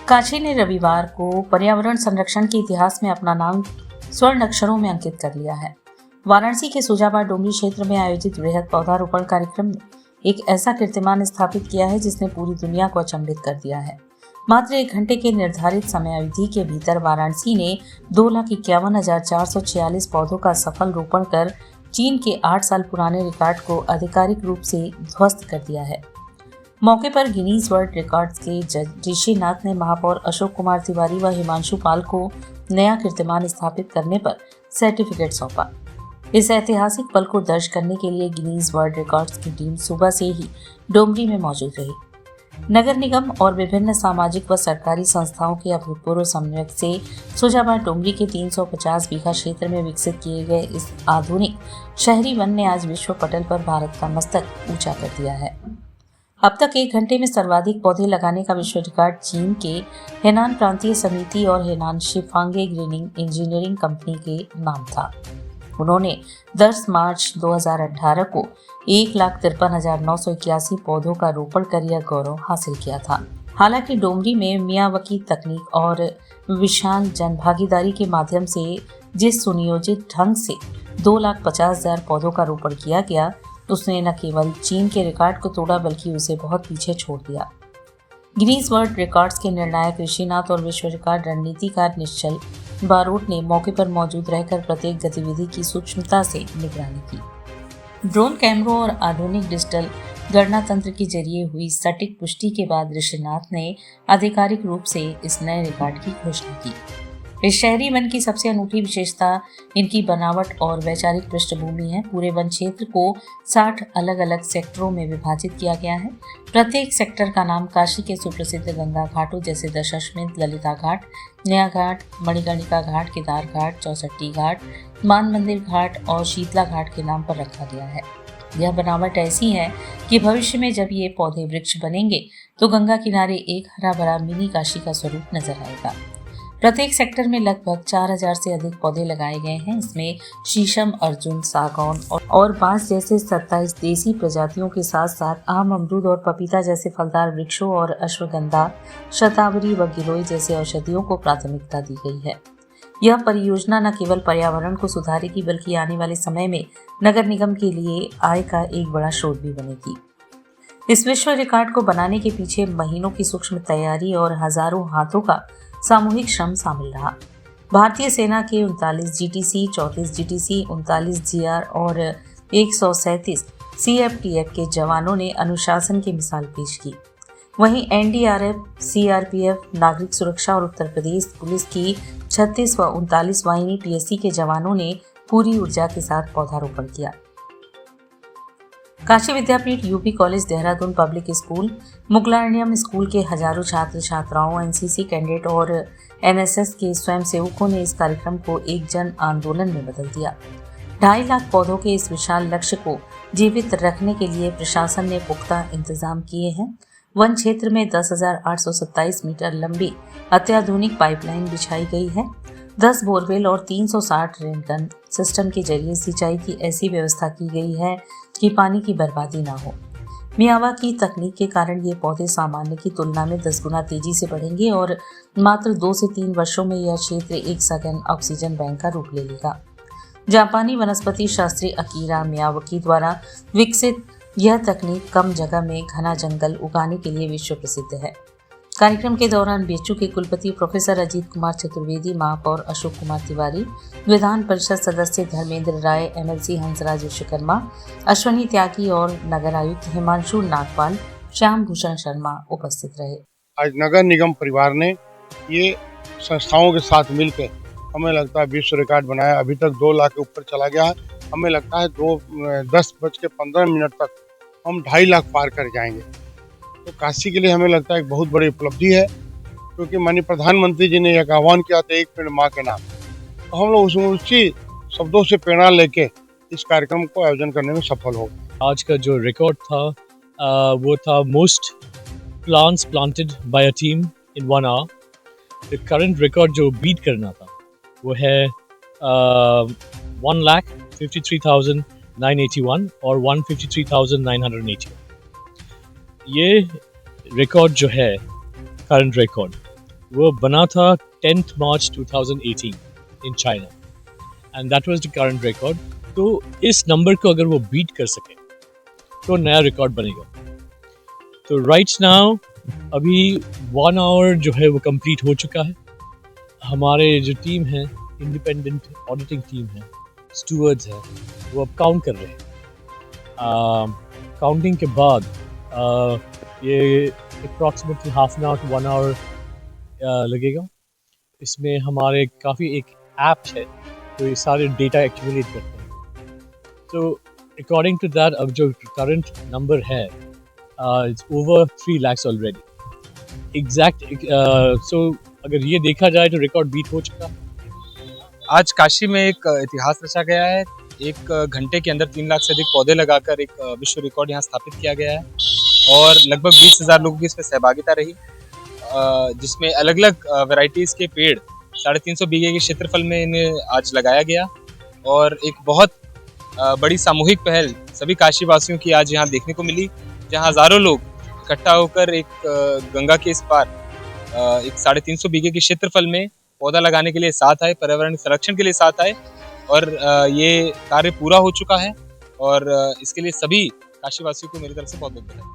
काशी ने रविवार को पर्यावरण संरक्षण के इतिहास में अपना नाम स्वर्ण अक्षरों में अंकित कर लिया है। वाराणसी के सुजाबाद डोंगरी क्षेत्र में आयोजित वृहद पौधारोपण कार्यक्रम ने एक ऐसा कीर्तिमान स्थापित किया है जिसने पूरी दुनिया को अचंभित कर दिया है। मात्र 1 घंटे के निर्धारित समय अवधि के भीतर वाराणसी ने 2,51,446 पौधों का सफल रोपण कर चीन के 8 साल पुराने रिकॉर्ड को आधिकारिक रूप से ध्वस्त कर दिया है। मौके पर गिनीज वर्ल्ड रिकॉर्ड्स के जज ऋषिनाथ ने महापौर अशोक कुमार तिवारी व हिमांशु पाल को नया कीर्तिमान स्थापित करने पर सर्टिफिकेट सौंपा। इस ऐतिहासिक पल को दर्ज करने के लिए गिनीज वर्ल्ड रिकॉर्ड्स की टीम सुबह से ही डोंगरी में मौजूद रही। नगर निगम और विभिन्न सामाजिक व सरकारी संस्थाओं के अभूतपूर्व समन्वय से सुजाबाद डोंगरी के 350 बीघा क्षेत्र में विकसित किए गए इस आधुनिक शहरी वन ने आज विश्व पटल पर भारत का मस्तक ऊंचा कर दिया है। अब तक 1 घंटे में सर्वाधिक पौधे लगाने का विश्व रिकॉर्ड चीन के हेनान प्रांतीय समिति और हेनान शिफांगे ग्रीनिंग इंजीनियरिंग कंपनी के नाम था। उन्होंने 10 मार्च 2018 को 1,53,981 पौधों का रोपण कर यह गौरव हासिल किया था। हालांकि डोंगरी में मियावाकी तकनीक और विशाल जन भागीदारी के माध्यम से जिस सुनियोजित ढंग से 2,50,000 पौधों का रोपण किया गया, उसने न केवल चीन के रिकॉर्ड को तोड़ा बल्कि उसे बहुत पीछे छोड़ दिया। गिनीज वर्ल्ड रिकॉर्ड्स के निर्णायक ऋषिनाथ और विश्व रिकॉर्ड रणनीतिकार निश्चल बारोट ने मौके पर मौजूद रहकर प्रत्येक गतिविधि की सूक्ष्मता से निगरानी की। ड्रोन कैमरों और आधुनिक डिजिटल गणना तंत्र के जरिए हुई सटीक पुष्टि के बाद ऋषिनाथ ने आधिकारिक रूप से इस नए रिकॉर्ड की घोषणा की। इस शहरी वन की सबसे अनूठी विशेषता इनकी बनावट और वैचारिक पृष्ठभूमि है। पूरे वन क्षेत्र को 60 अलग अलग सेक्टरों में विभाजित किया गया है। प्रत्येक सेक्टर का नाम काशी के सुप्रसिद्ध गंगा घाटों जैसे दशाश्वमेध ललिता घाट, नया घाट, मणिकर्णिका घाट, केदार घाट, चौसट्टी घाट, मान मंदिर घाट और शीतला घाट के नाम पर रखा गया है। यह बनावट ऐसी है कि भविष्य में जब ये पौधे वृक्ष बनेंगे तो गंगा किनारे एक हरा भरा मिनी काशी का स्वरूप नजर आएगा। प्रत्येक सेक्टर में लगभग 4,000 से अधिक पौधे लगाए गए हैं। इसमें शीशम, अर्जुन, सागौन और बांस जैसे 27 देसी प्रजातियों के साथ साथ आम, अमरूद और पपीता जैसे फलदार वृक्षों और अश्वगंधा, शतावरी व गिलोय जैसे औषधियों को प्राथमिकता दी गई है। यह परियोजना न केवल पर्यावरण को सुधारेगी बल्कि आने वाले समय में नगर निगम के लिए आय का एक बड़ा स्रोत भी बनेगी। इस विश्व रिकॉर्ड को बनाने के पीछे महीनों की सूक्ष्म तैयारी और हजारों हाथों का सामूहिक श्रम शामिल रहा। भारतीय सेना के 39 जीटीसी, 34 जीटीसी, 39 जीआर और 137 सीएफटीएफ के जवानों ने अनुशासन की मिसाल पेश की। वहीं एनडीआरएफ, सीआरपीएफ, नागरिक सुरक्षा और उत्तर प्रदेश पुलिस की 36 व 39 वाहिनी पीएससी के जवानों ने पूरी ऊर्जा के साथ पौधारोपण किया। Kashi Vidyapith, UP college Dehradun public school, Mughalaranyam school के हजारों छात्र छात्राओं, एनसीसी कैडेट और एनएसएस के स्वयंसेवकों ने इस कार्यक्रम को एक जन आंदोलन में बदल दिया। 2.5 लाख पौधों के इस विशाल लक्ष्य को जीवित रखने के लिए प्रशासन ने पुख्ता इंतजाम किए हैं। वन क्षेत्र में 10,827 मीटर लंबी अत्याधुनिक पाइपलाइन बिछाई गई है। 10 बोरवेल और 360 रेनगन सिस्टम के जरिए सिंचाई की ऐसी व्यवस्था की गई है कि पानी की बर्बादी न हो। मियावाकी तकनीक के कारण ये पौधे सामान्य की तुलना में 10 गुना तेजी से बढ़ेंगे और मात्र 2 से 3 वर्षों में यह क्षेत्र एक सघन ऑक्सीजन बैंक का रूप ले लेगा। जापानी वनस्पति शास्त्री अकीरा मियावाकी द्वारा विकसित यह तकनीक कम जगह में घना जंगल उगाने के लिए विश्व प्रसिद्ध है। कार्यक्रम के दौरान बीएचयू के कुलपति प्रोफेसर अजीत कुमार चतुर्वेदी, महापौर अशोक कुमार तिवारी, विधान परिषद सदस्य धर्मेंद्र राय, एमएलसी हंसराज विश्वकर्मा, अश्वनी त्यागी और नगर आयुक्त हिमांशु नागपाल, श्याम भूषण शर्मा उपस्थित रहे। आज नगर निगम परिवार ने ये संस्थाओं के साथ मिलकर हमें लगता है विश्व रिकॉर्ड बनाया। अभी तक 2 लाख के ऊपर चला गया है। हमें लगता है 10:15 तक हम 2.5 लाख पार कर जाएंगे। तो काशी के लिए हमें लगता है एक बहुत बड़ी उपलब्धि है, क्योंकि माननीय प्रधानमंत्री जी ने एक आह्वान किया था, एक पेड़ माँ के नाम। तो हम लोग उसी शब्दों से प्रेरणा लेके इस कार्यक्रम को आयोजन करने में सफल हो। आज का जो रिकॉर्ड था वो था most plants planted by a team in 1 hour. Current record जो बीट करना था वो है 1,53,981 और 1,53,981। ये रिकॉर्ड जो है करंट रिकॉर्ड वो बना था 10th March 2018 in China and that was the current record. तो इस नंबर को अगर वो बीट कर सके तो नया रिकॉर्ड बनेगा। तो राइट नाउ अभी 1 आवर जो है वो कंप्लीट हो चुका है। हमारे जो टीम है, इंडिपेंडेंट ऑडिटिंग टीम है, स्टूवर्ड्स है, वो अब काउंट कर रहे हैं। काउंटिंग के बाद ये approximately half an hour to 1 hour लगेगा। इसमें हमारे काफ़ी एक ऐप है तो ये सारे डेटा एक्यूमुलेट करते हैं। तो अकॉर्डिंग टू दैट अब जो करंट नंबर है it's over 3 lakhs already exact. So अगर ये देखा जाए तो रिकॉर्ड बीट हो चुका। आज काशी में एक इतिहास रचा गया है। एक घंटे के अंदर 3 लाख से अधिक पौधे लगाकर एक विश्व रिकॉर्ड यहाँ स्थापित किया गया है और लगभग 20,000 लोगों की इसमें सहभागिता रही, जिसमें अलग अलग वैरायटीज़ के पेड़ 350 बीघे के क्षेत्रफल में इन्हें आज लगाया गया। और एक बहुत बड़ी सामूहिक पहल सभी काशी वासियों की आज यहाँ देखने को मिली, जहाँ हज़ारों लोग इकट्ठा होकर एक गंगा के इस पार एक 350 बीघे के क्षेत्रफल में पौधा लगाने के लिए साथ आए, पर्यावरण संरक्षण के लिए साथ आए। और ये कार्य पूरा हो चुका है और इसके लिए सभी काशीवासियों को मेरी तरफ से बहुत बहुत बधाई।